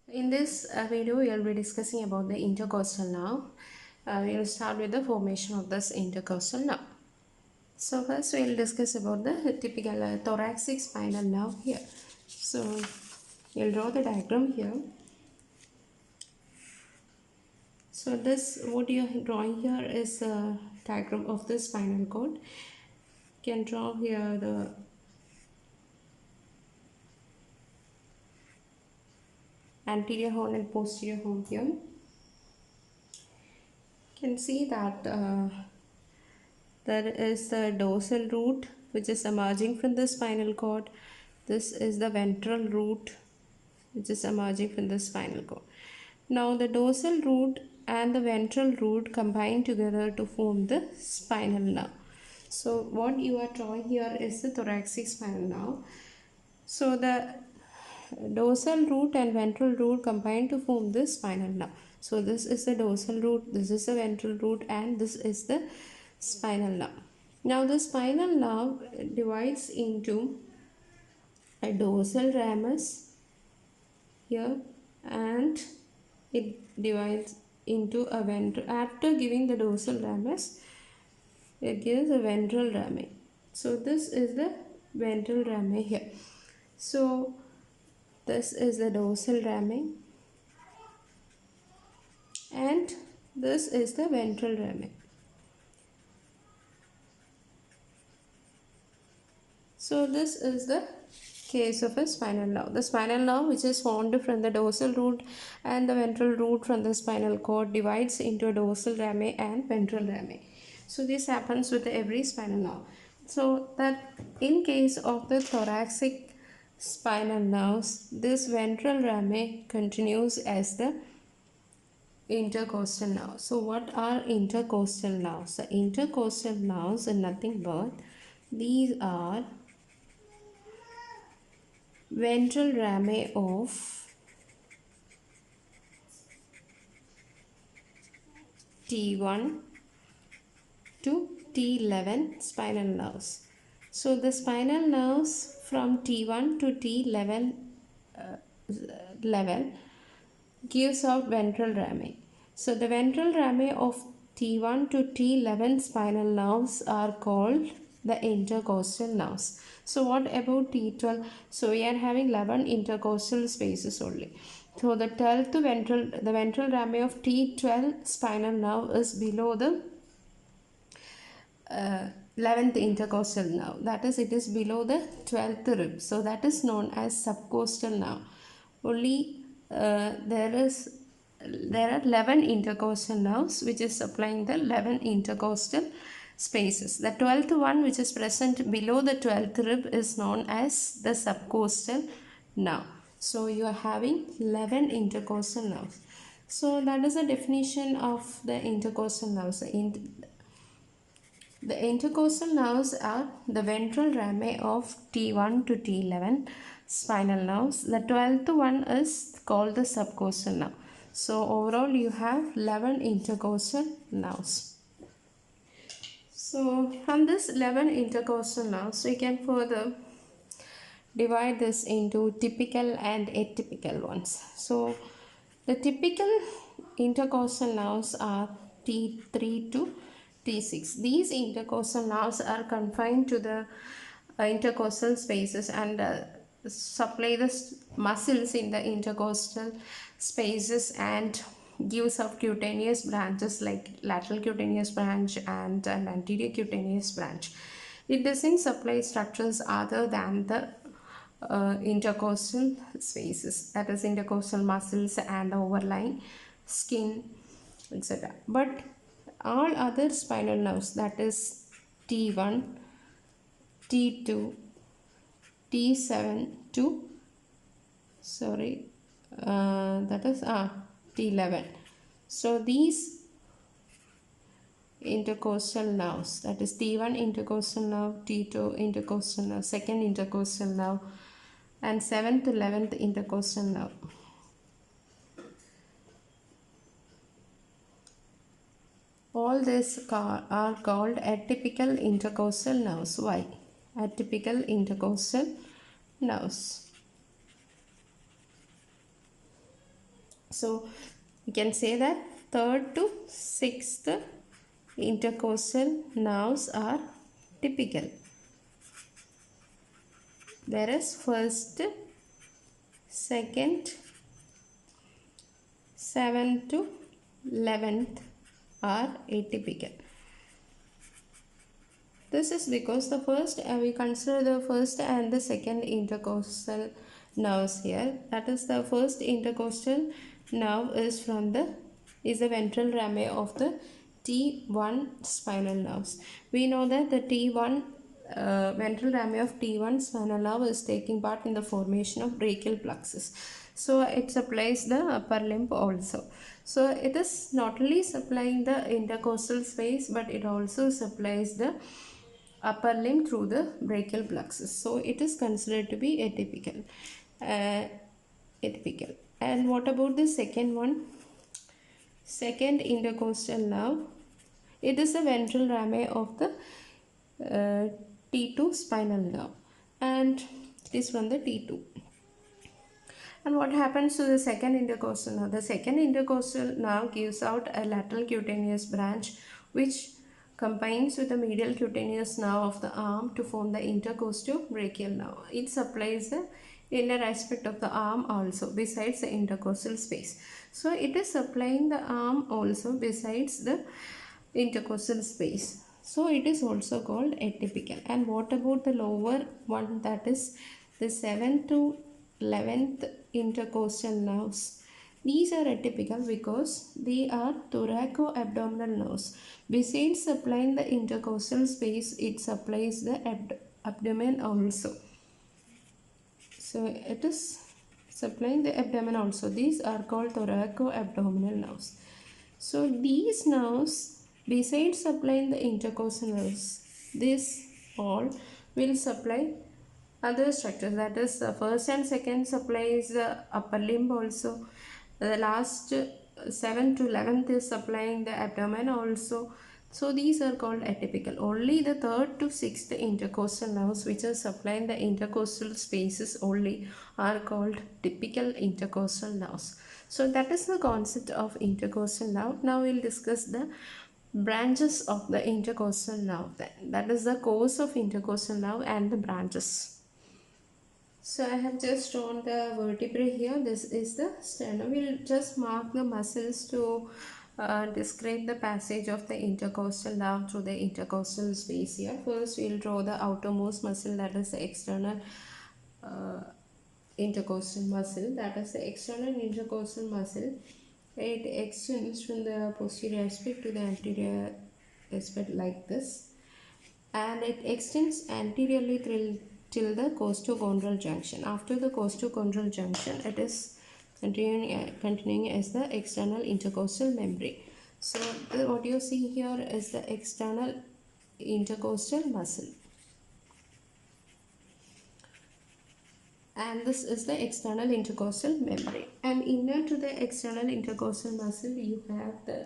In this video, we will be discussing about the intercostal nerve. We will start with the formation of this intercostal nerve. So first, we will discuss about the typical thoracic spinal nerve here. So we will draw the diagram here. So this, what you are drawing here is a diagram of the spinal cord. You can draw here the anterior horn and posterior horn here. You can see that there is the dorsal root which is emerging from the spinal cord. This is the ventral root which is emerging from the spinal cord. Now the dorsal root and the ventral root combine together to form the spinal nerve. So what you are drawing here is the thoracic spinal nerve. So the dorsal root and ventral root combine to form the spinal nerve. So this is the dorsal root, this is the ventral root, and this is the spinal nerve. Now the spinal nerve divides into a dorsal ramus here, and it divides into a ventral. After giving the dorsal ramus, it gives a ventral rami. So this is the ventral rami here. So this is the dorsal rami and this is the ventral rami. So this is the case of a spinal nerve. The spinal nerve, which is formed from the dorsal root and the ventral root from the spinal cord, divides into a dorsal rami and ventral rami. So this happens with every spinal nerve. So that in case of the thoracic spinal nerves, this ventral rami continues as the intercostal nerve. So what are intercostal nerves? The intercostal nerves are nothing but these are ventral rami of T1 to T11 spinal nerves. So the spinal nerves from T1 to T11 level gives out ventral rami. So the ventral rami of T1 to T11 spinal nerves are called the intercostal nerves. So what about T12? So we are having 11 intercostal spaces only. So the 12th ventral rami of T12 spinal nerve is below the 11th intercostal nerve. That is, it is below the 12th rib. So that is known as subcostal nerve. Only there are 11 intercostal nerves which is supplying the 11 intercostal spaces. The 12th one, which is present below the 12th rib, is known as the subcostal nerve. So you are having 11 intercostal nerves. So that is the definition of the intercostal nerves. The intercostal nerves are the ventral rami of T1 to T11 spinal nerves. The 12th one is called the subcostal nerve. So overall you have 11 intercostal nerves. So from this 11 intercostal nerves, we can further divide this into typical and atypical ones. So the typical intercostal nerves are T3 to T6. These intercostal nerves are confined to the intercostal spaces and supply the muscles in the intercostal spaces and gives of cutaneous branches like lateral cutaneous branch and an anterior cutaneous branch. It doesn't supply structures other than the intercostal spaces, that is intercostal muscles and overlying skin, etc. But all other spinal nerves, that is T1, T2, T7 to T11. So these intercostal nerves, that is T1 intercostal nerve, T2 intercostal nerve, second intercostal nerve, and 7th to 11th intercostal nerve. All these are called atypical intercostal nerves. Why? Atypical intercostal nerves. So we can say that third to sixth intercostal nerves are typical, whereas first, second, 7th to 11th are atypical. This is because the first, we consider the first and the second intercostal nerves here. That is, the first intercostal nerve is the ventral rami of the T1 spinal nerves. We know that the T1 ventral rami of T1 spinal nerve is taking part in the formation of brachial plexus. So it supplies the upper limb also. So it is not only supplying the intercostal space, but it also supplies the upper limb through the brachial plexus. So it is considered to be atypical. Uh, atypical. And what about the second one? Second intercostal nerve. It is a ventral rami of the T2 spinal nerve, and it is from the T2. And what happens to the second intercostal nerve? The second intercostal nerve gives out a lateral cutaneous branch which combines with the medial cutaneous nerve of the arm to form the intercostobrachial nerve. It supplies the inner aspect of the arm also besides the intercostal space. So it is supplying the arm also besides the intercostal space. So it is also called atypical. And what about the lower one, that is the 7th to 11th intercostal nerves? These are atypical because they are thoraco-abdominal nerves. Besides supplying the intercostal space, it supplies the abdomen also. So it is supplying the abdomen also. These are called thoraco-abdominal nerves. So these nerves, besides supplying the intercostal nerves, this all will supply other structures. That is, the first and second supplies the upper limb also. The last 7 to 11th is supplying the abdomen also. So these are called atypical. Only the third to sixth intercostal nerves, which are supplying the intercostal spaces only, are called typical intercostal nerves. So that is the concept of intercostal nerve. Now we'll discuss the branches of the intercostal nerve. That is the course of intercostal nerve and the branches. So I have just drawn the vertebrae here. This is the sternum. We'll just mark the muscles to describe the passage of the intercostal nerve through the intercostal space here. First, we'll draw the outermost muscle, that is the external uh, intercostal muscle. That is the external intercostal muscle. It extends from the posterior aspect to the anterior aspect like this, and it extends anteriorly till the costochondral junction. After the costochondral junction, it is continuing as the external intercostal membrane. So what you see here is the external intercostal muscle, and this is the external intercostal membrane. And inner to the external intercostal muscle, you have the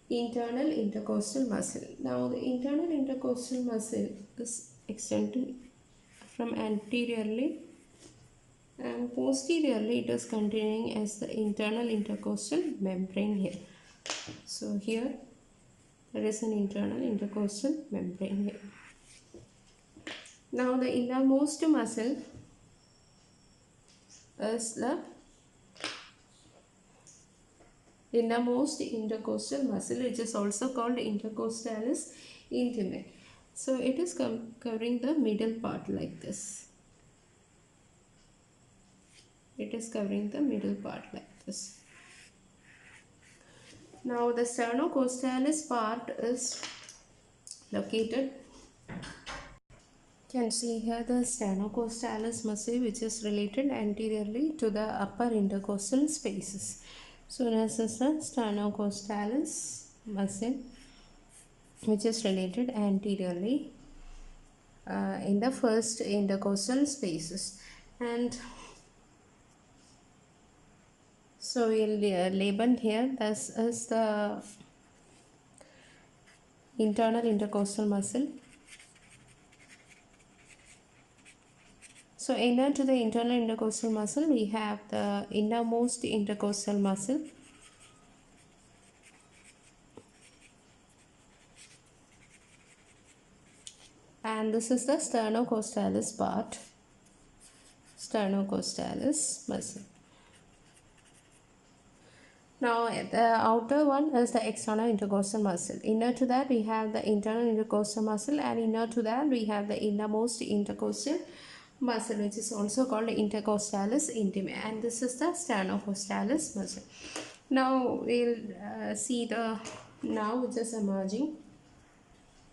internal intercostal muscle. Now the internal intercostal muscle is extended from anteriorly, and posteriorly it is continuing as the internal intercostal membrane here. So here there is an internal intercostal membrane here. Now the innermost muscle is the innermost intercostal muscle, which is also called intercostalis intimus. So it is covering the middle part like this. It is covering the middle part like this. Now the sternocostalus part is located. You can see here the sternocostalus muscle, which is related anteriorly to the upper intercostal spaces. So this is the sternocostalus muscle, which is related anteriorly in the first intercostal spaces. And so we'll label here, this is the internal intercostal muscle, So inner to the internal intercostal muscle, we have the innermost intercostal muscle, and this is the sternocostalis part, sternocostalis muscle. Now the outer one is the external intercostal muscle. Inner to that we have the internal intercostal muscle, and inner to that we have the innermost intercostal muscle, which is also called intercostalis intima, and this is the sternocostalis muscle. Now we'll see the now which is emerging.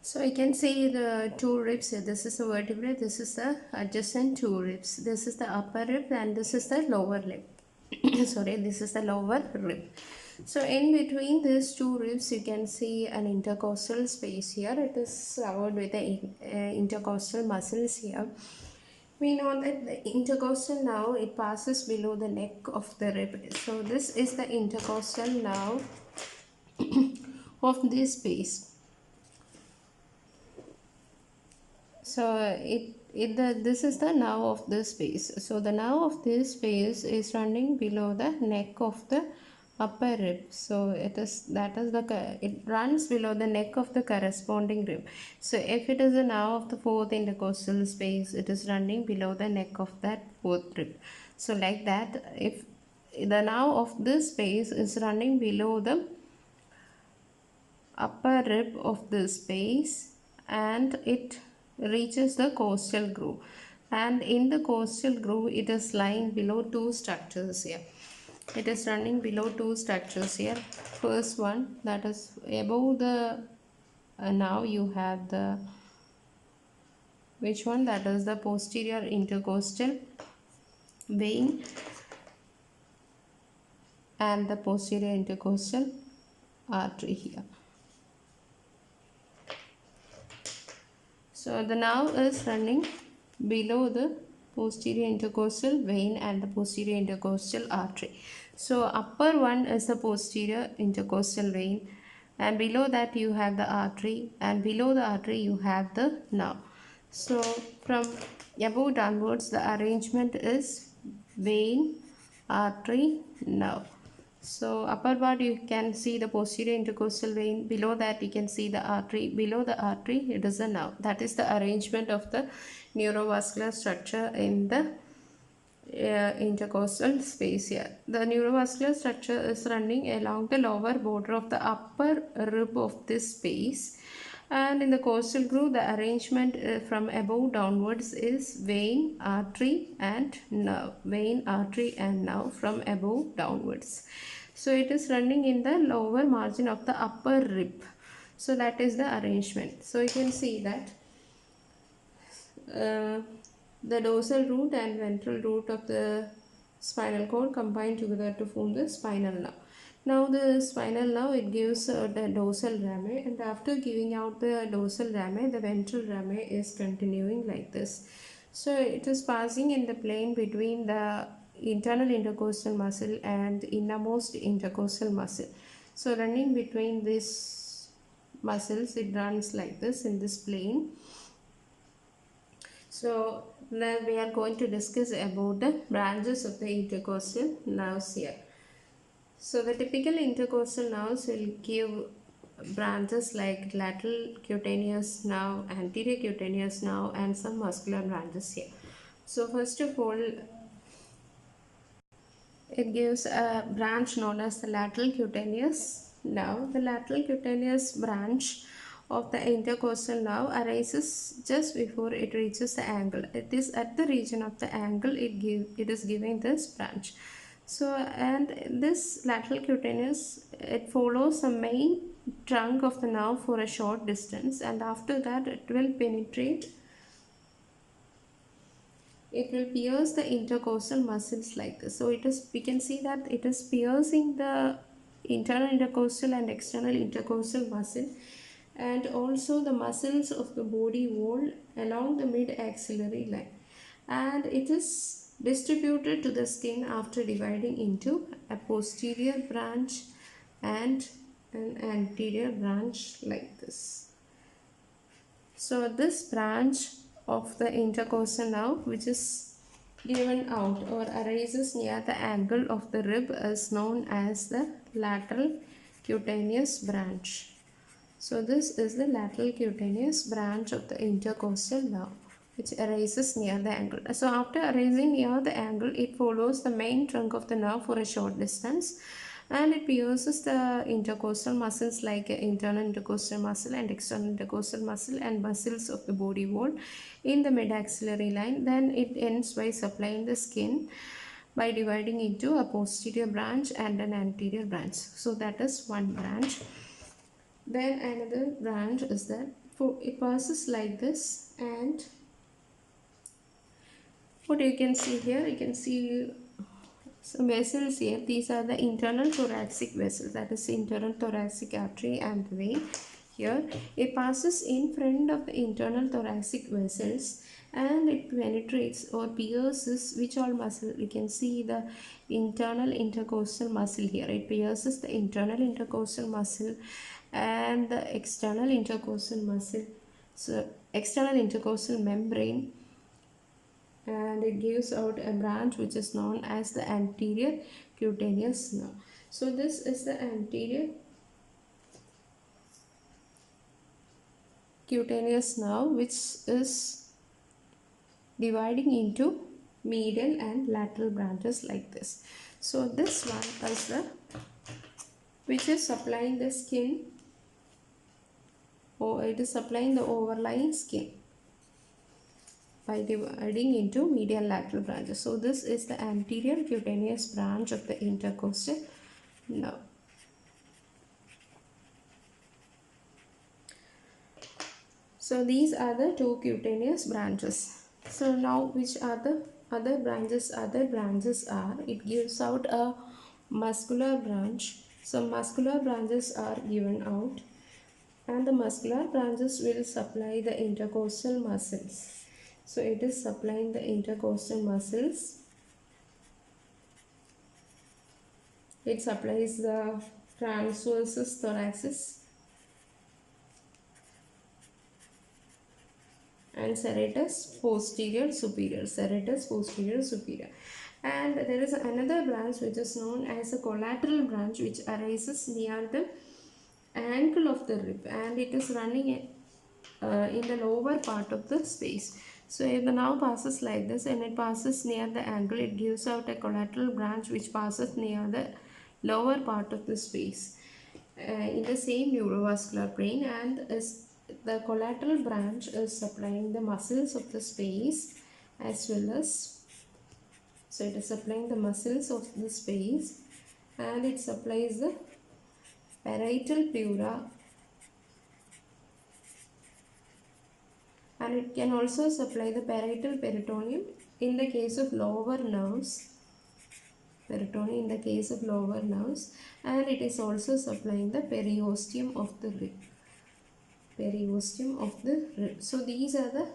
So you can see the two ribs here. This is the vertebrae, this is the adjacent two ribs. This is the upper rib and this is the lower rib. Sorry, this is the lower rib. So in between these two ribs you can see an intercostal space here. It is covered with the intercostal muscles here. We know that the intercostal nerve, it passes below the neck of the rib. So this is the intercostal nerve of this space. So this is the nerve of this space. So the nerve of this space is running below the neck of the upper rib. So it runs below the neck of the corresponding rib. So if it is the nerve of the fourth intercostal space, it is running below the neck of that fourth rib. So like that, if the nerve of this space is running below the upper rib of the space, and it reaches the costal groove, and in the costal groove it is lying below two structures here. It is running below two structures here. First one, that is above the now you have the which one, that is the posterior intercostal vein and the posterior intercostal artery here. So the nerve is running below the posterior intercostal vein and the posterior intercostal artery. So upper one is the posterior intercostal vein, and below that you have the artery, and below the artery you have the nerve. So from above downwards the arrangement is vein, artery, nerve. So upper part you can see the posterior intercostal vein, below that you can see the artery, below the artery it is a nerve. That is the arrangement of the neurovascular structure in the intercostal space here. The neurovascular structure is running along the lower border of the upper rib of this space, and in the costal groove the arrangement from above downwards is vein, artery and nerve. Vein, artery and nerve from above downwards. So it is running in the lower margin of the upper rib. So that is the arrangement. So you can see that the dorsal root and ventral root of the spinal cord combine together to form the spinal nerve. Now the spinal nerve, it gives the dorsal rami, and after giving out the dorsal rami, the ventral rami is continuing like this. So it is passing in the plane between the internal intercostal muscle and innermost intercostal muscle. So running between these muscles, it runs like this in this plane. So now we are going to discuss about the branches of the intercostal nerves here. So the typical intercostal nerves will give branches like lateral cutaneous nerve, anterior cutaneous nerve, and some muscular branches here. So first of all, it gives a branch known as the lateral cutaneous nerve. The lateral cutaneous branch of the intercostal nerve arises just before it reaches the angle. It is at the region of the angle it is giving this branch. So, and this lateral cutaneous, it follows the main trunk of the nerve for a short distance, and after that it will penetrate. It will pierce the intercostal muscles like this. So we can see that it is piercing the internal intercostal and external intercostal muscle, and also the muscles of the body wall along the mid-axillary line, and it is distributed to the skin after dividing into a posterior branch and an anterior branch like this. So this branch of the intercostal nerve, which is given out or arises near the angle of the rib is known as the lateral cutaneous branch. So this is the lateral cutaneous branch of the intercostal nerve which arises near the angle. So after arising near the angle, it follows the main trunk of the nerve for a short distance and it pierces the intercostal muscles like internal intercostal muscle and external intercostal muscle and muscles of the body wall in the mid-axillary line. Then it ends by supplying the skin by dividing into a posterior branch and an anterior branch. So that is one branch. Then another branch is that it passes like this, and what you can see here, you can see some vessels here. These are the internal thoracic vessels, that is internal thoracic artery and the vein. Here it passes in front of the internal thoracic vessels and it penetrates or pierces which all muscle. You can see the internal intercostal muscle here. It pierces the internal intercostal muscle and the external intercostal muscle. So external intercostal membrane, and it gives out a branch which is known as the anterior cutaneous nerve. So this is the anterior cutaneous nerve which is dividing into medial and lateral branches like this. So this one is the which is supplying the skin, or it is supplying the overlying skin by dividing into medial lateral branches. So this is the anterior cutaneous branch of the intercostal nerve. So these are the two cutaneous branches. So now which are the other branches? Other branches are, it gives out a muscular branch. So muscular branches are given out and the muscular branches will supply the intercostal muscles. So it is supplying the intercostal muscles. It supplies the transversus thoracis and serratus posterior superior, serratus posterior superior. And there is another branch which is known as a collateral branch which arises near the ankle of the rib and it is running in the lower part of the space. So if the nerve passes like this and it passes near the ankle, it gives out a collateral branch which passes near the lower part of the space in the same neurovascular plane, and is the collateral branch is supplying the muscles of the space as well as, so it is supplying the muscles of the space and it supplies the parietal pleura, and it can also supply the parietal peritoneum in the case of lower nerves, peritoneum in the case of lower nerves, and it is also supplying the periosteum of the rib, periosteum of the rib. So these are the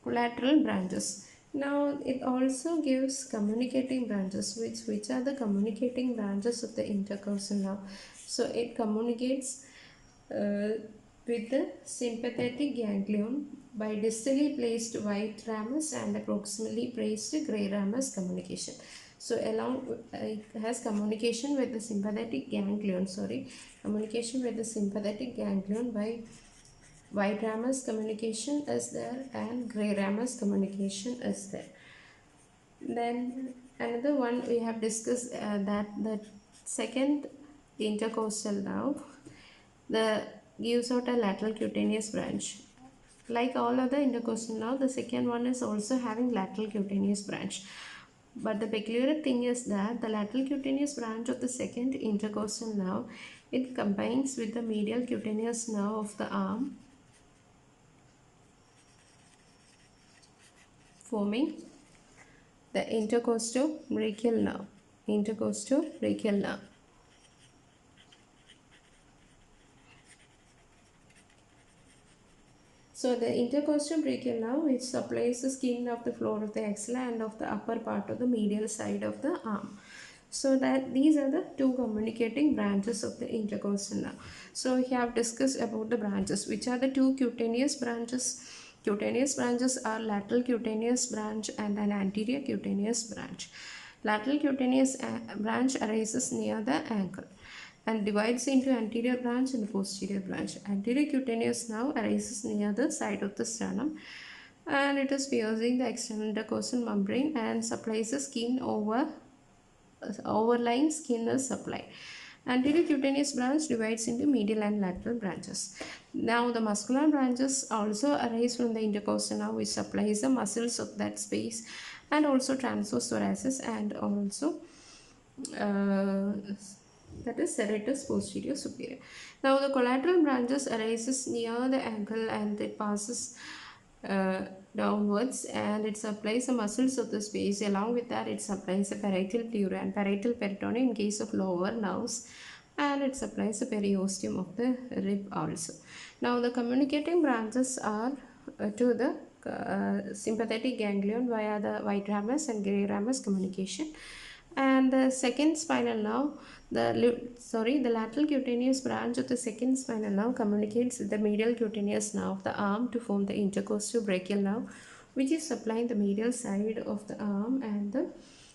collateral branches. Now it also gives communicating branches. Which are the communicating branches of the intercostal nerve? So it communicates with the sympathetic ganglion by distally placed white ramus and proximally placed gray ramus communication. So along it has communication with the sympathetic ganglion, communication with the sympathetic ganglion by white ramus communication is there and gray ramus communication is there. Then another one we have discussed that the second intercostal nerve the gives out a lateral cutaneous branch. Like all other intercostal nerve, the second one is also having lateral cutaneous branch. But the peculiar thing is that the lateral cutaneous branch of the second intercostal nerve, it combines with the medial cutaneous nerve of the arm, forming the intercostobrachial nerve. Intercostobrachial nerve. So the intercostobrachial nerve which supplies the skin of the floor of the axilla and of the upper part of the medial side of the arm. So that these are the two communicating branches of the intercostal nerve. So we have discussed about the branches. Which are the two cutaneous branches? Cutaneous branches are lateral cutaneous branch and an anterior cutaneous branch. Lateral cutaneous branch arises near the ankle and divides into anterior branch and posterior branch. Anterior cutaneous nerve arises near the side of the sternum and it is piercing the external intercostal membrane and supplies the skin overlying skin is supplied. Anterior cutaneous branch divides into medial and lateral branches. Now the muscular branches also arise from the intercostal nerve which supplies the muscles of that space and also transverse thoracic and also uh, that is serratus posterior superior. Now the collateral branches arises near the ankle and it passes uh, downwards and it supplies the muscles of the space. Along with that it supplies the parietal pleura and parietal peritoneum in case of lower nerves and it supplies the periosteum of the rib also. Now the communicating branches are to the sympathetic ganglion via the white ramus and gray ramus communication, and the second spinal nerve, the lateral cutaneous branch of the second spinal nerve communicates with the medial cutaneous nerve of the arm to form the intercostal brachial nerve, which is supplying the medial side of the arm and the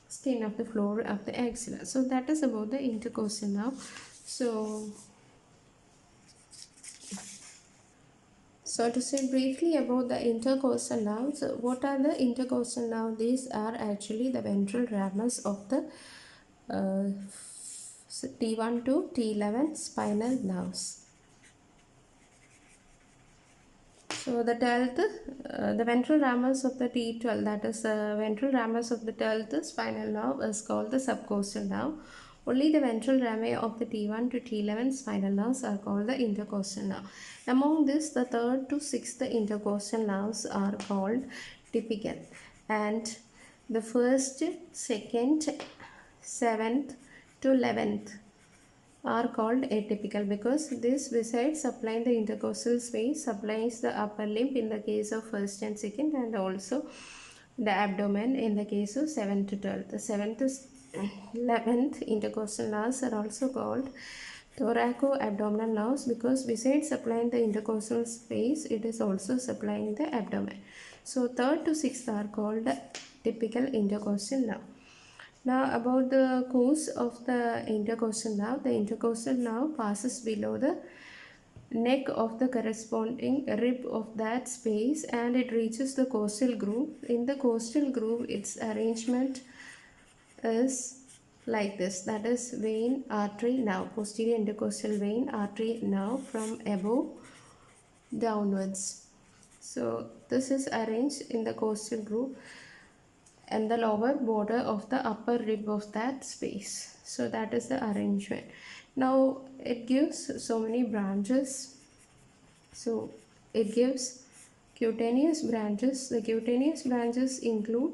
skin of the floor of the axilla. So that is about the intercostal nerve. So to say briefly about the intercostal nerves, what are the intercostal nerves? These are actually the ventral ramus of the uh, T1 to T11 spinal nerves. So the 12th, the ventral ramus of the T12, that is the ventral ramus of the 12th spinal nerve is called the subcostal nerve. Only the ventral rami of the T1 to T11 spinal nerves are called the intercostal nerve. Among this, the 3rd to 6th intercostal nerves are called typical, and the 1st, 2nd, 7th to 11th are called atypical because this, besides supplying the intercostal space, supplies the upper limb in the case of 1st and 2nd and also the abdomen in the case of 7th to 12th. The 7th to 11th intercostal nerves are also called thoraco-abdominal nerves because besides supplying the intercostal space, it is also supplying the abdomen. So 3rd to 6th are called typical intercostal nerve. Now about the course of the intercostal nerve. The intercostal nerve passes below the neck of the corresponding rib of that space and it reaches the costal groove. In the costal groove, its arrangement is like this, that is vein, artery, nerve, posterior intercostal vein, artery, nerve from above downwards. So this is arranged in the costal groove and the lower border of the upper rib of that space. So that is the arrangement. Now it gives so many branches. So it gives cutaneous branches. The cutaneous branches include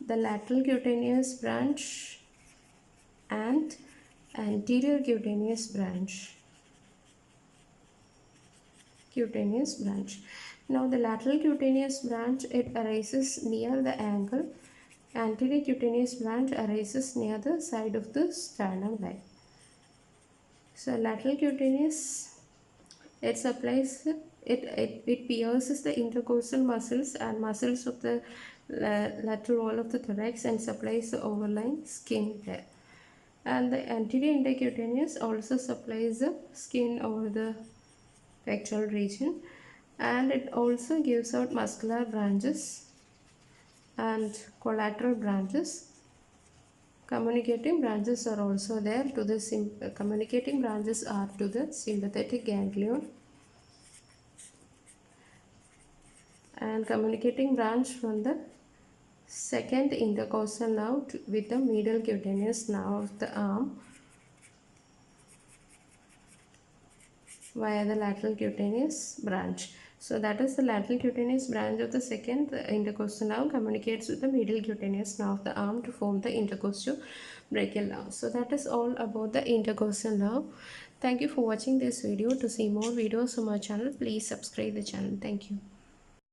the lateral cutaneous branch and anterior cutaneous branch. Now the lateral cutaneous branch, it arises near the ankle. Anterior cutaneous branch arises near the side of the sternum line. So lateral cutaneous, it supplies it pierces the intercostal muscles and muscles of the lateral wall of the thorax and supplies the overlying skin there. And the anterior intercutaneous also supplies the skin over the pectoral region and it also gives out muscular branches and collateral branches. Communicating branches are also there to the communicating branches are to the sympathetic ganglion and communicating branch from the second intercostal nerve with the medial cutaneous nerve of the arm via the lateral cutaneous branch. So that is the lateral cutaneous branch of the second intercostal nerve communicates with the medial cutaneous nerve of the arm to form the intercostal brachial nerve. So that is all about the intercostal nerve. Thank you for watching this video. To see more videos on my channel, please subscribe the channel. Thank you.